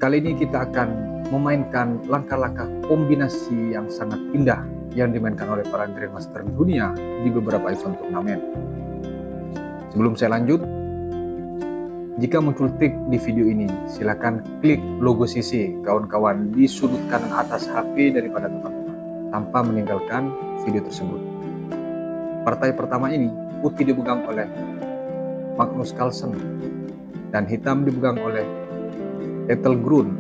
Kali ini kita akan memainkan langkah-langkah kombinasi yang sangat indah yang dimainkan oleh para Grandmaster dunia di beberapa event turnamen. Sebelum saya lanjut, jika muncul trik di video ini, silakan klik logo CC kawan-kawan di sudut kanan atas HP daripada teman-teman tanpa meninggalkan video tersebut. Partai pertama ini putih dipegang oleh Magnus Carlsen dan hitam dipegang oleh Ethel Grun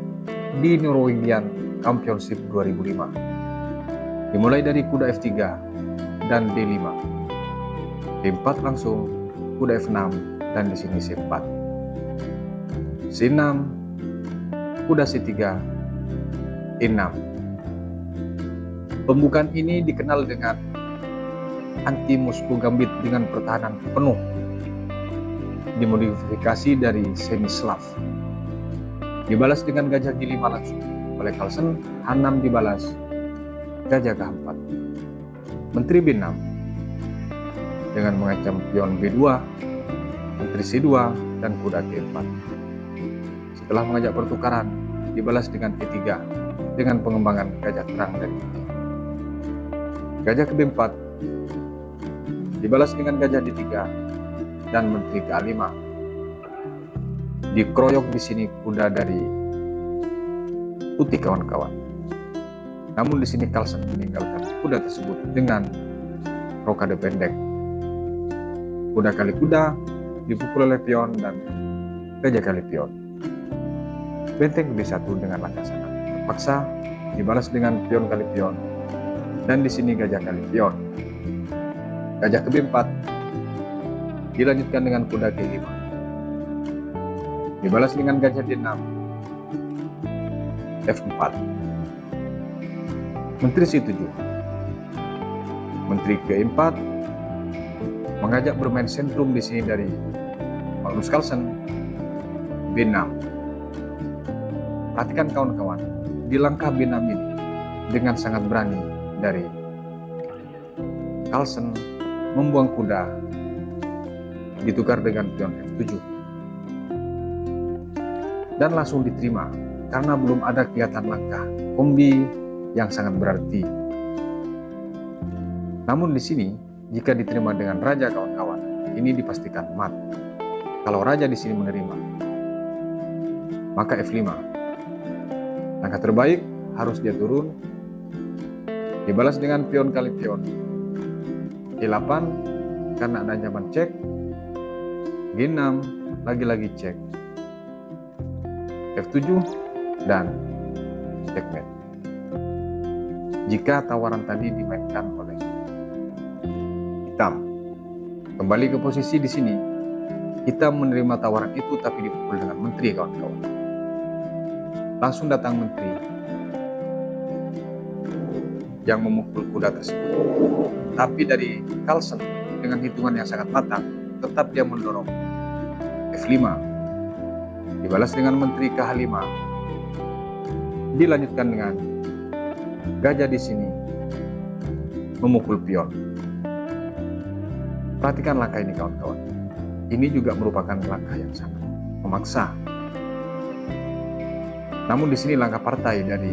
di Norwegian Championship 2005. Dimulai dari kuda F3 dan D5. D4 langsung, kuda F6 dan di sini C4. C6, kuda C3, E6. Pembukaan ini dikenal dengan anti-Moscow Gambit dengan pertahanan penuh, dimodifikasi dari semi-Slav. Dibalas dengan gajah G5 langsung oleh Carlsen, H6 dibalas, gajah K4. Menteri B6 dengan mengancam pion B2, menteri C2 dan kuda G4. Setelah mengajak pertukaran, dibalas dengan E3 dengan pengembangan gajah terang dari E3. Gajah ke B4 dibalas dengan gajah D3 dan menteri ke A5. Dikeroyok di sini kuda dari putih kawan-kawan. Namun di sini Carlsen meninggalkan kuda tersebut dengan rokade pendek. Kuda kali kuda dipukul oleh pion dan gajah kali pion. Benteng B1 dengan langkah sangat terpaksa dibalas dengan pion kali pion dan di sini gajah kali pion. Gajah ke B4 dilanjutkan dengan kuda G5. Dibalas dengan gajah D6, F4, menteri C7, menteri ke-4, mengajak bermain sentrum di sini dari Magnus Carlsen, B6. Perhatikan kawan-kawan, di langkah B6 ini dengan sangat berani dari Carlsen membuang kuda, ditukar dengan pion F7. Dan langsung diterima karena belum ada kelihatan langkah kombi yang sangat berarti. Namun di sini jika diterima dengan raja kawan-kawan, ini dipastikan mat. Kalau raja di sini menerima, maka F5. Langkah terbaik harus dia turun, dibalas dengan pion kali pion. E8 karena ada ancaman cek. G6 lagi-lagi cek. F7 dan checkmate. Jika tawaran tadi dimainkan oleh hitam, kembali ke posisi di sini, hitam menerima tawaran itu tapi dipukul dengan menteri kawan-kawan. Langsung datang menteri yang memukul kuda tersebut. Tapi dari Carlsen dengan hitungan yang sangat matang, tetap dia mendorong F5. Dibalas dengan menteri ke H5. Dilanjutkan dengan gajah di sini memukul pion. Perhatikan langkah ini kawan-kawan. Ini juga merupakan langkah yang sangat memaksa. Namun di sini langkah partai dari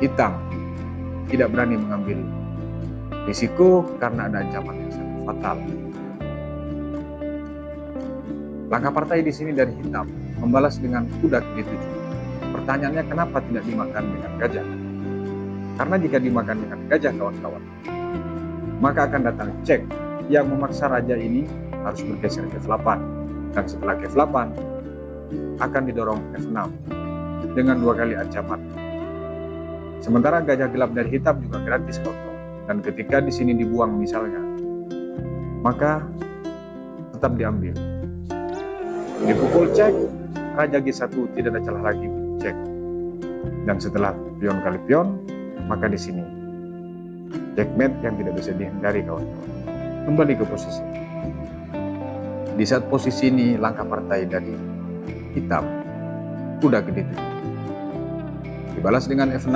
hitam tidak berani mengambil risiko karena ada ancaman yang sangat fatal. Langkah partai di sini dari hitam membalas dengan kuda ke D7. Pertanyaannya kenapa tidak dimakan dengan gajah? Karena jika dimakan dengan gajah kawan-kawan, maka akan datang cek yang memaksa raja ini harus bergeser ke F8. Dan setelah ke F8 akan didorong F6 dengan 2 kali ancaman. Sementara gajah gelap dari hitam juga gratis kawan-kawan. Dan ketika di sini dibuang misalnya, maka tetap diambil. Dipukul cek, raja G1 tidak ada celah lagi cek. Dan setelah pion kali pion, maka di sini checkmate yang tidak bisa dihindari kawan-kawan. Kembali ke posisi. Di saat posisi ini langkah partai dari hitam, kuda ke D7. Dibalas dengan F6,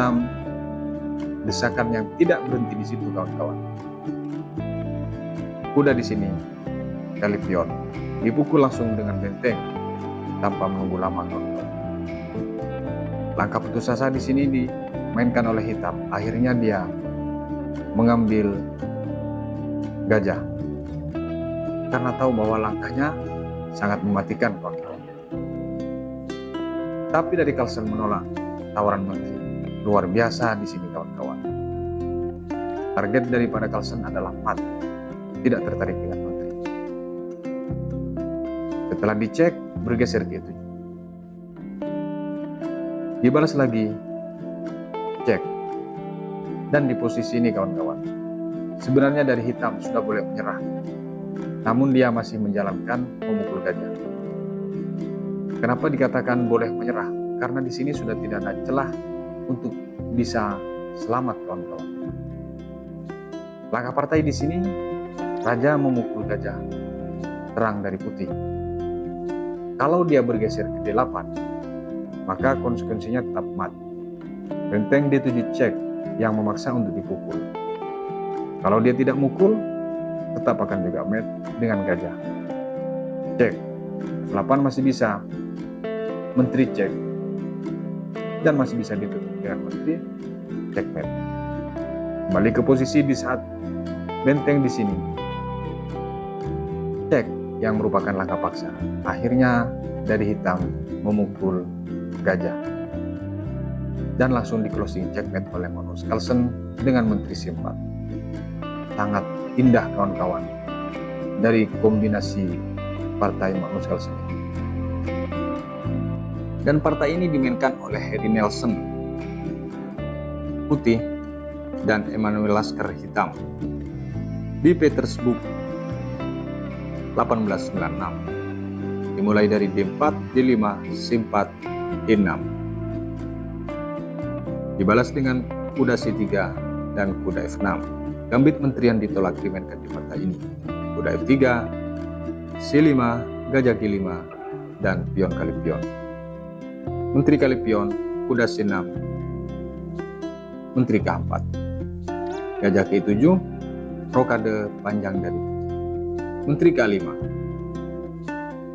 desakan yang tidak berhenti di situ kawan-kawan. Kuda di sini kali pion. Dipukul langsung dengan benteng tanpa menunggu lama kawan-kawan. Langkah putus asa di sini dimainkan oleh hitam. Akhirnya dia mengambil gajah karena tahu bahwa langkahnya sangat mematikan kawan-kawan. Tapi dari Carlsen menolak tawaran menteri. Luar biasa di sini kawan-kawan. Target daripada Carlsen adalah mat, tidak tertarik dengan menteri. Setelah dicek, bergeser ke itu. Dibalas lagi, cek. Dan di posisi ini kawan-kawan, sebenarnya dari hitam sudah boleh menyerah. Namun dia masih menjalankan memukul gajah. Kenapa dikatakan boleh menyerah? Karena di sini sudah tidak ada celah untuk bisa selamat kawan-kawan. Langkah partai di sini, raja memukul gajah terang dari putih. Kalau dia bergeser ke D8, maka konsekuensinya tetap mat. Benteng D7 cek yang memaksa untuk dipukul. Kalau dia tidak mukul, tetap akan juga mat dengan gajah. Cek. F8 masih bisa. Menteri cek. Dan masih bisa ditutup dengan menteri checkmate. Kembali ke posisi di saat benteng di sini. Cek yang merupakan langkah paksa. Akhirnya dari hitam memukul gajah. Dan langsung di closing checkmate oleh Magnus Carlsen dengan menteri C4. Sangat indah kawan-kawan dari kombinasi partai Magnus Carlsen. Dan partai ini dimainkan oleh Harry Nelson putih dan Emanuel Lasker hitam di Petersburg 1896. Dimulai dari D4, D5, C4, E6. Dibalas dengan kuda C3 dan kuda F6. Gambit menteri yang ditolak dimainkan di partai ini. Kuda F3, C5, gajah G5, dan pion kali pion. Menteri kali pion, kuda C6, menteri K4. Gajah K7, rokade panjang dari putih. Menteri K5.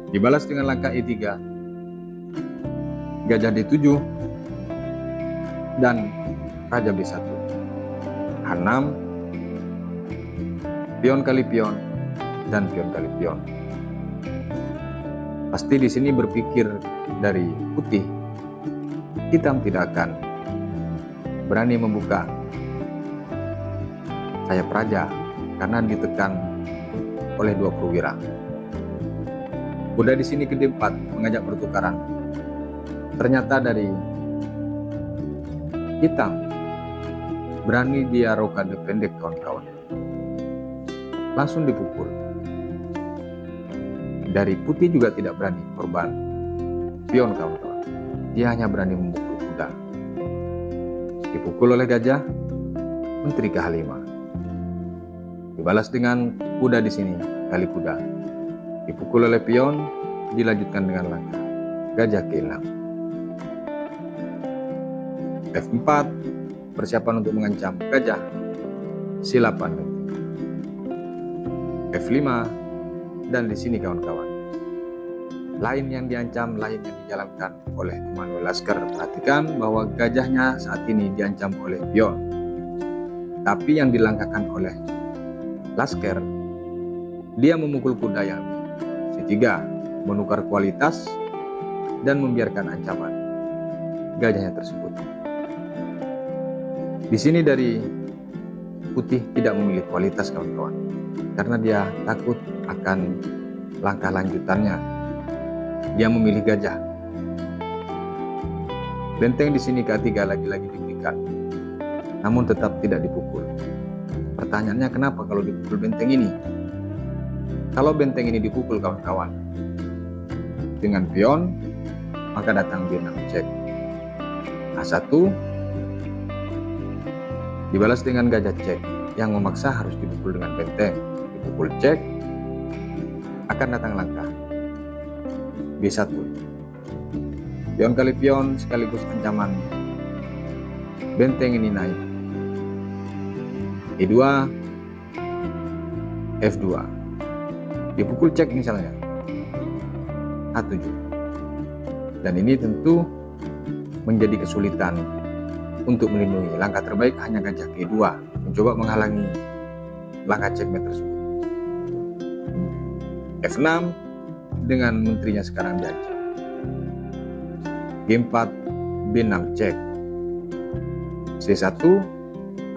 Dibalas dengan langkah E3, gajah D7, dan raja B1. H6, pion kali pion, dan pion kali pion. Pasti di sini berpikir dari putih, hitam tidak akan berani membuka sayap raja karena ditekan oleh dua perwira. Kuda di sini ke D4 mengajak pertukaran. Ternyata dari hitam berani dia rokade pendek kawan-kawan. Langsung dipukul. Dari putih juga tidak berani korban pion kawan-kawan. Dia hanya berani memukul kuda. Dipukul oleh gajah, menteri K5. Dibalas dengan kuda di sini, kali kuda. Dipukul oleh pion, dilanjutkan dengan langkah gajah K6. F4, persiapan untuk mengancam gajah. C8, F5, dan di sini kawan-kawan. Lain yang diancam, lain yang dijalankan oleh Emanuel Lasker. Perhatikan bahwa gajahnya saat ini diancam oleh pion. Tapi yang dilangkahkan oleh Lasker, dia memukul kuda yang C3, menukar kualitas dan membiarkan ancaman gajahnya tersebut. Di sini dari putih tidak memilih kualitas kawan-kawan, karena dia takut akan langkah lanjutannya. Dia memilih gajah. Benteng di sini K3 lagi-lagi diberikan, namun tetap tidak dipukul. Pertanyaannya kenapa kalau dipukul benteng ini? Kalau benteng ini dipukul kawan-kawan dengan pion, maka datang B6 cek. A1 dibalas dengan gajah cek yang memaksa harus dipukul dengan benteng. Dipukul cek, akan datang langkah B1. Pion kali pion sekaligus ancaman benteng ini naik. E2, F2. Dipukul cek misalnya. A7. Dan ini tentu menjadi kesulitan untuk melindungi. Langkah terbaik hanya gajah G2 mencoba menghalangi langkah checkmate tersebut. F6 dengan menterinya sekarang diancam. G4, B6 cek. C1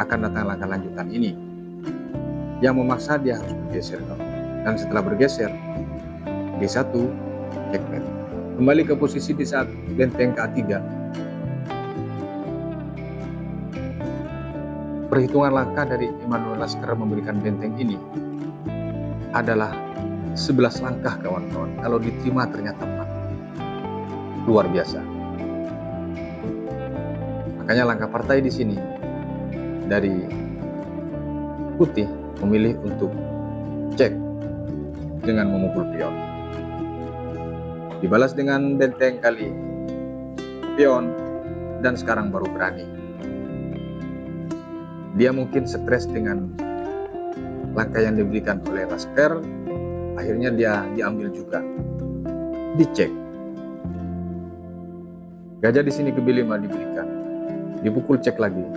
akan datang langkah lanjutan ini yang memaksa dia harus bergeser, dan setelah bergeser G1 checkmate. Kembali ke posisi di saat benteng K3. Perhitungan langkah dari Emanuel Lasker memberikan benteng ini adalah 11 langkah kawan-kawan. Kalau diterima ternyata 4. Luar biasa. Makanya langkah partai di sini dari putih memilih untuk cek dengan memukul pion. Dibalas dengan benteng kali pion, dan sekarang baru berani. Dia mungkin stres dengan langkah yang diberikan oleh Lasker, akhirnya dia diambil juga, dicek. Gajah di sini ke B5 diberikan, dipukul cek lagi,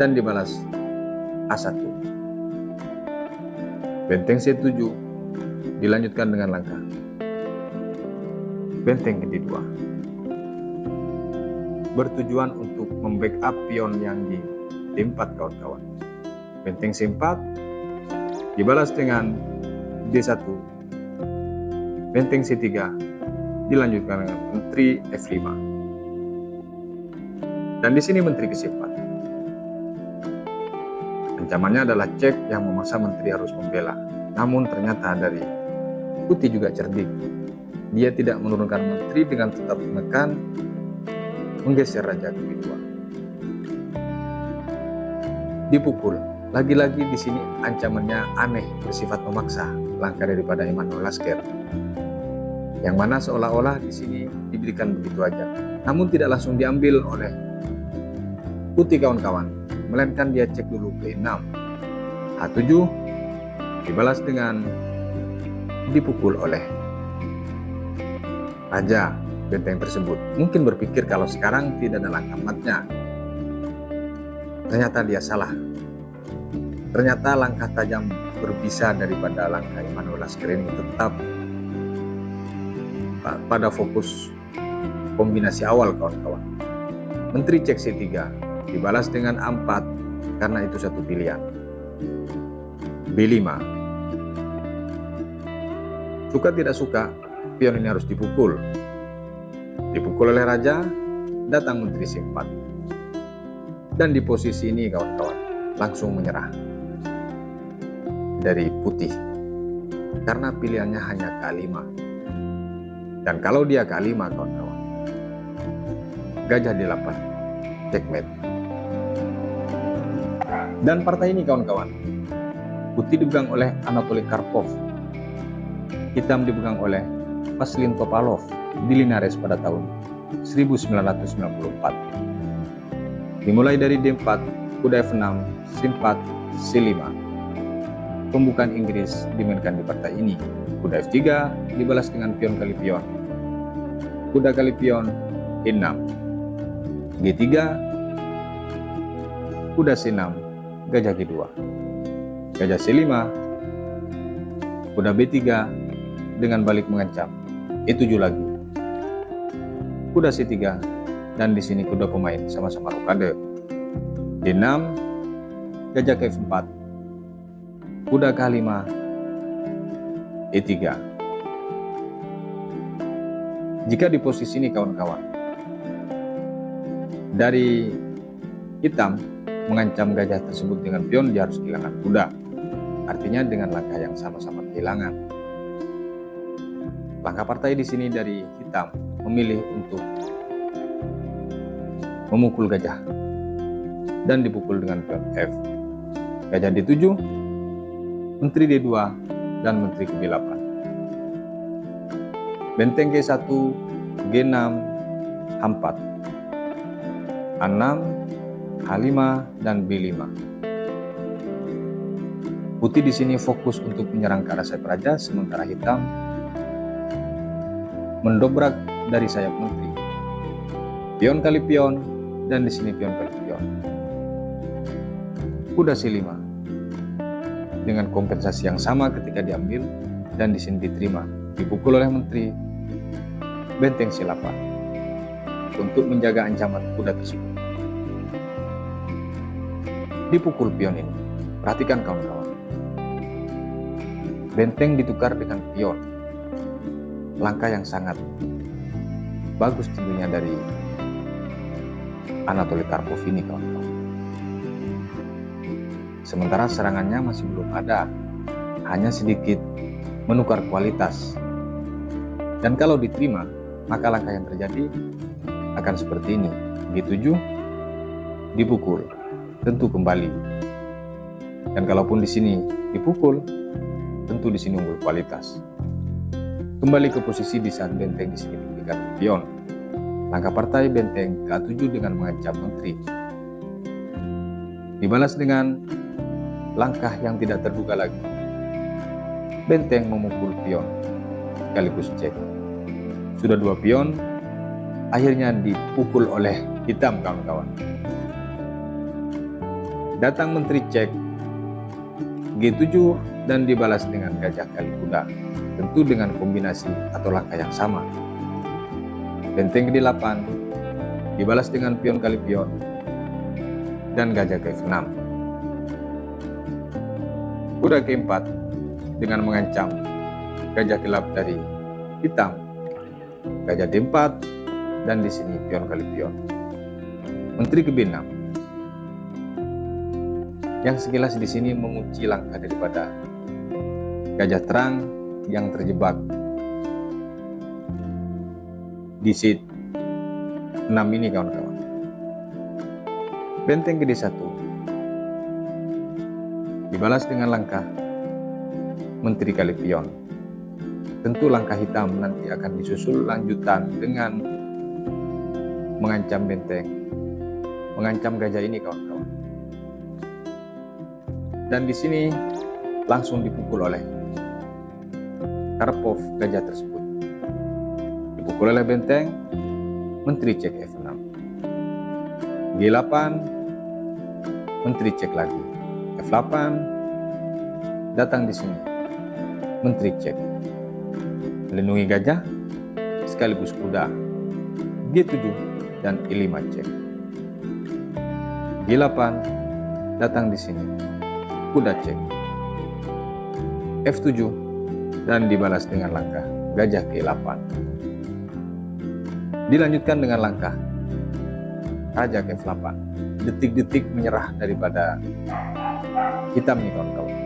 dan dibalas A1. Benteng C7 dilanjutkan dengan langkah benteng G2, bertujuan untuk membackup pion yang di D4 kawan-kawan. Benteng C4 dibalas dengan D1. Benteng C3 dilanjutkan dengan menteri F5. Dan di sini menteri ke C4. Ancamannya adalah cek yang memaksa menteri harus membela. Namun ternyata dari putih juga cerdik. Dia tidak menurunkan menteri dengan tetap menekan, menggeser raja ke B2. Dipukul. Lagi-lagi di sini ancamannya aneh, bersifat memaksa langkah daripada Emanuel Lasker. Yang mana seolah-olah di sini diberikan begitu aja. Namun tidak langsung diambil oleh putih kawan-kawan, melainkan dia cek dulu ke E6. H7 dibalas dengan dipukul oleh raja benteng tersebut. Mungkin berpikir kalau sekarang tidak ada langkah matnya. Ternyata dia salah. Ternyata langkah tajam berbisa daripada langkah Emanuel Lasker ini tetap pada fokus kombinasi awal kawan-kawan. Menteri cek C3 dibalas dengan A4 karena itu satu pilihan. B5. Suka tidak suka, pion ini harus dipukul. Dipukul oleh raja, datang menteri C4. Dan di posisi ini kawan-kawan langsung menyerah dari putih karena pilihannya hanya K5. Dan kalau dia K5 kawan-kawan, gajah D8 checkmate. Dan partai ini kawan-kawan, putih dipegang oleh Anatoly Karpov, hitam dipegang oleh Vasilin Topalov di Linares pada tahun 1994. Dimulai dari D4, kuda F6, C4, C5. Pembukaan Inggris dimainkan di partai ini. Kuda F3 dibalas dengan pion kali pion. Kuda kali pion E6. G3, kuda C6, gajah G2. Gajah C5, kuda B3 dengan balik mengancam. E7 lagi. Kuda C3, dan di sini kuda pemain sama-sama rokade. D6, gajah ke F4, kuda K5, E3. Jika di posisi ini kawan-kawan, dari hitam mengancam gajah tersebut dengan pion, dia harus kehilangan kuda. Artinya dengan langkah yang sama-sama kehilangan. Langkah partai di sini dari hitam memilih untuk memukul gajah dan dipukul dengan pion F. Gajah D7, menteri D2, dan menteri ke B8. Benteng G1, G6, H4, A6, H5, dan B5. Putih di sini fokus untuk menyerang ke arah sayap raja, sementara hitam mendobrak dari sayap menteri. pion kali pion, dan di sini pion kali pion. Kuda C5 dengan kompensasi yang sama ketika diambil dan di sini diterima, dipukul oleh menteri. Benteng C8 untuk menjaga ancaman kuda tersebut. Dipukul pion ini. Perhatikan kawan-kawan. Benteng ditukar dengan pion. Langkah yang sangat bagus tentunya dari Anatoly Karpov ini kawan-kawan. Sementara serangannya masih belum ada, hanya sedikit menukar kualitas. Dan kalau diterima, maka langkah yang terjadi akan seperti ini. G7 dipukul, tentu kembali. Dan kalaupun di sini dipukul, tentu di sini unggul kualitas. Kembali ke posisi di saat benteng di sini diberikan pion. Langkah partai benteng K7 dengan mengancam menteri. Dibalas dengan langkah yang tidak terduga lagi. Benteng memukul pion sekaligus cek. Sudah 2 pion, akhirnya dipukul oleh hitam kawan-kawan. Datang menteri cek G7 dan dibalas dengan gajah kali kuda, tentu dengan kombinasi atau langkah yang sama. Benteng ke-8 dibalas dengan pion kali pion dan gajah ke F6. Kuda ke-4 dengan mengancam gajah gelap dari hitam, gajah D4, dan di sini pion kali pion. Menteri ke B6 yang sekilas di sini mengunci langkah daripada gajah terang yang terjebak di seat 6 ini kawan-kawan. Benteng ke D1 dibalas dengan langkah menteri kali pion. Tentu langkah hitam nanti akan disusul lanjutan dengan mengancam benteng, mengancam gajah ini kawan-kawan. Dan di sini langsung dipukul oleh Karpov gajah tersebut. Dipukul oleh benteng, menteri cek F6. G8, menteri cek lagi. F8, datang di sini, menteri cek. Melindungi gajah, sekaligus kuda. G7 dan E5 cek. G8, datang di sini, kuda cek. F7 dan dibalas dengan langkah gajah ke-8. Dilanjutkan dengan langkah raja ke F8. Detik-detik menyerah daripada hitam nih kawan-kawan.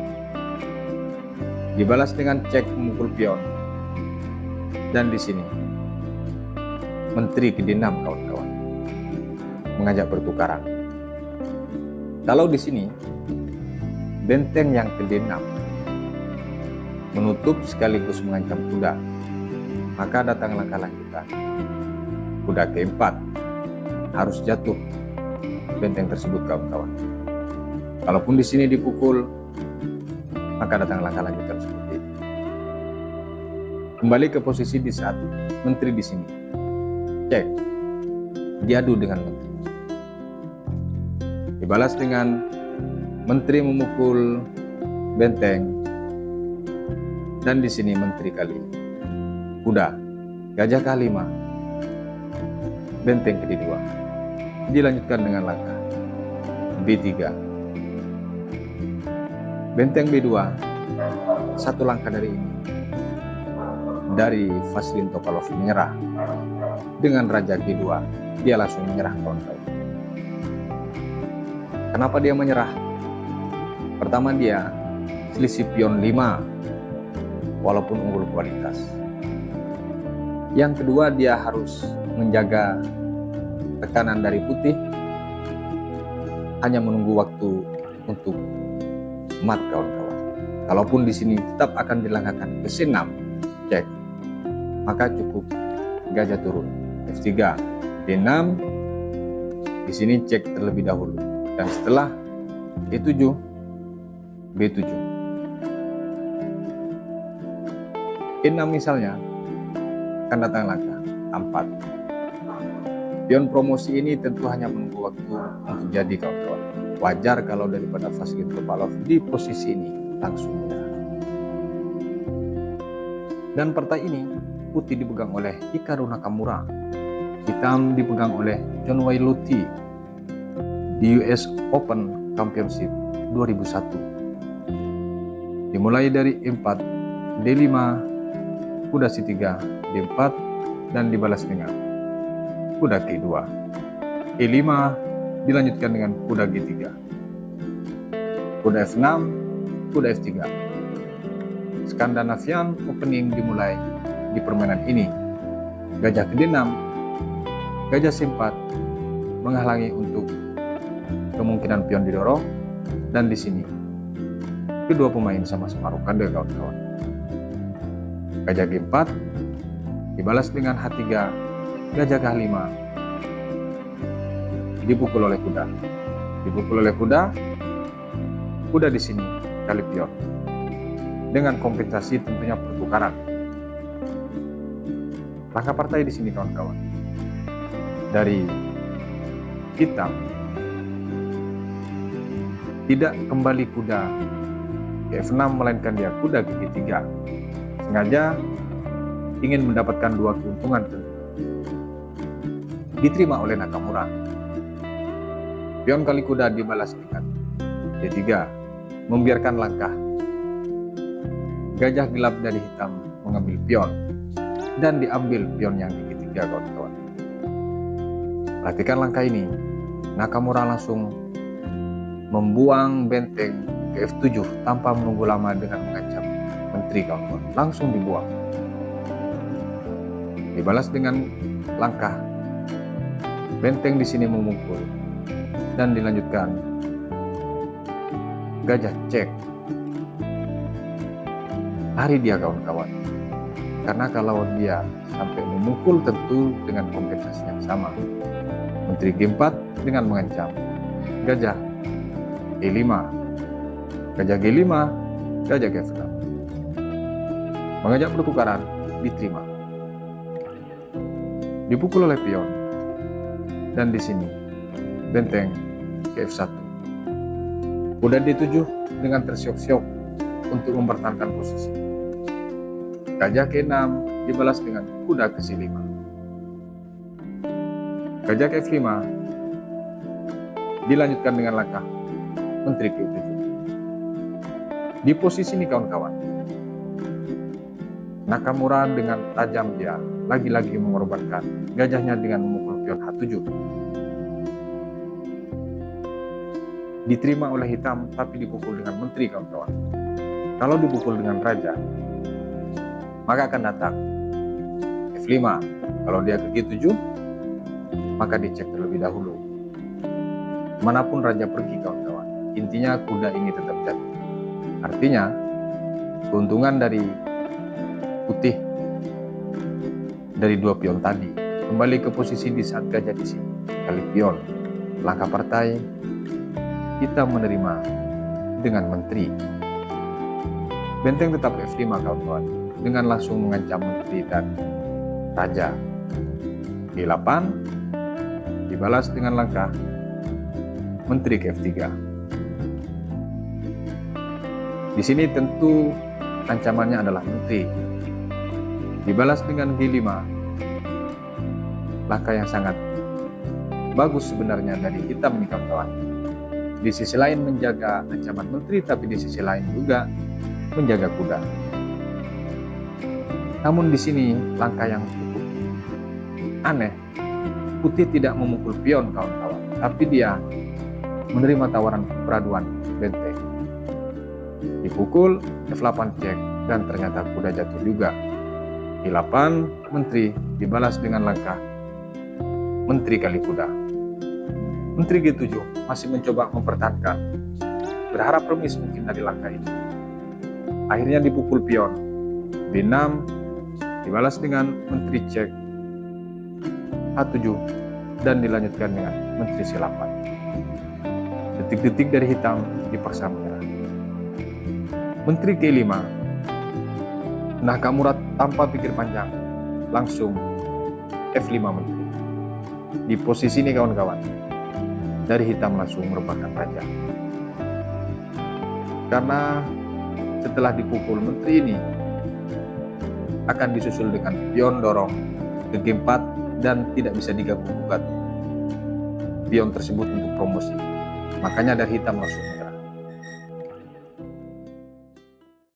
Dibalas dengan cek memukul pion. Dan di sini menteri ke D6 kawan-kawan. Mengajak pertukaran. Kalau di sini benteng yang ke D6 menutup sekaligus mengancam kuda, maka datang langkah lanjutan. Kuda ke-4 harus jatuh benteng tersebut kawan-kawan. Kalaupun di sini dipukul, maka datang langkah lanjutan seperti ini. Kembali ke posisi di saat menteri di sini. Cek. Diadu dengan menteri. Dibalas dengan menteri memukul benteng. Dan di sini menteri kali kuda. Gajah ke-5. Benteng ke-2. Dilanjutkan dengan langkah B3. Benteng B2, satu langkah dari ini, dari Vasilin Topalov menyerah. Dengan raja G2, dia langsung menyerah kawan-kawan. Kenapa dia menyerah? Pertama, dia selisih pion 5, walaupun unggul kualitas. Yang kedua, dia harus menjaga tekanan dari putih, hanya menunggu waktu untuk mat kawan-kawan. Kalaupun di sini tetap akan dilangkahkan ke C6, cek, maka cukup gajah turun. F3, D6, di sini cek terlebih dahulu, dan setelah E7, B7, E6 misalnya, akan datang langkah A4. Pion promosi ini tentu hanya menunggu waktu untuk jadi, kawan-kawan. Wajar kalau daripada Vasilin Topalov di posisi ini langsung menyerah. Dan partai ini putih dipegang oleh Hikaru Nakamura, hitam dipegang oleh John Wayne Luthi di US Open Championship 2001. Dimulai dari E4, D5, kuda C3, D4, dan dibalas dengan kuda K2. E5 dilanjutkan dengan kuda G3. Kuda F6, kuda F3. Skandinavian opening dimulai di permainan ini. Gajah ke D6, gajah C4 menghalangi untuk kemungkinan pion didorong, dan di sini kedua pemain sama-sama rokade, kawan-kawan. Gajah G4 dibalas dengan H3, gajah K5 dipukul oleh kuda. Kuda di sini kali pion. Dengan kompensasi tentunya pertukaran. Langkah partai di sini, kawan-kawan. Dari hitam tidak kembali kuda ke F6 melainkan dia kuda ke G3. Sengaja ingin mendapatkan dua keuntungan tentu. Diterima oleh Nakamura. Pion kali kuda dibalas dengan D3, membiarkan langkah gajah gelap dari hitam mengambil pion dan diambil pion yang di G3, kawan-kawan. Perhatikan langkah ini. Nakamura langsung membuang benteng ke F7 tanpa menunggu lama dengan mengancam menteri, kawan-kawan. Langsung dibuang. Dibalas dengan langkah benteng di sini memukul dan dilanjutkan gajah cek. Lari dia, kawan-kawan. Karena kalau dia sampai memukul tentu dengan kompensasi yang sama. Menteri G4 dengan mengancam gajah E5, gajah G5, gajah G6. Mengajak pertukaran diterima. Dipukul oleh pion. Dan di sini benteng ke F1. Kuda D7 dengan tersiok-siok untuk mempertahankan posisi. Gajah K6 dibalas dengan kuda ke C5. Gajah ke F5 dilanjutkan dengan langkah menteri ke E7. Di posisi ini, kawan-kawan, Nakamura dengan tajam dia lagi-lagi mengorbankan gajahnya dengan memukul pion H7. Diterima oleh hitam tapi dipukul dengan menteri, kawan-kawan. Kalau dipukul dengan raja, maka akan datang F5. Kalau dia ke G7, maka dicek terlebih dahulu. Manapun raja pergi, kawan-kawan, intinya kuda ini tetap jadi. Artinya, keuntungan dari putih dari dua pion tadi kembali ke posisi di saat gajah di sini kali pion. Langkah partai kita menerima dengan menteri. Benteng tetap F5, kawan-kawan, dengan langsung mengancam menteri dan raja. G8 dibalas dengan langkah menteri ke F3. Di sini tentu ancamannya adalah menteri. Dibalas dengan G5. Langkah yang sangat bagus sebenarnya dari hitam nih, kawan-kawan. Di sisi lain menjaga ancaman menteri, tapi di sisi lain juga menjaga kuda. Namun di sini langkah yang cukup aneh. Putih tidak memukul pion, kawan-kawan, tapi dia menerima tawaran peraduan benteng. Dipukul F8 cek dan ternyata kuda jatuh juga. G8 menteri dibalas dengan langkah menteri kali kuda. Menteri G7 masih mencoba mempertahankan, berharap remis mungkin dari langkah ini. Akhirnya dipukul pion B6 dibalas dengan menteri cek H7 dan dilanjutkan dengan menteri C8. Detik-detik dari hitam dipaksa menyerah. Menteri K5, Nakamura tanpa pikir panjang langsung F5 menteri. Di posisi ini kawan-kawan, dari hitam langsung merupakan raja. Karena setelah dipukul, menteri ini akan disusul dengan pion dorong ke game 4 dan tidak bisa diganggu gugat pion tersebut untuk promosi. Makanya dari hitam langsung menyerang.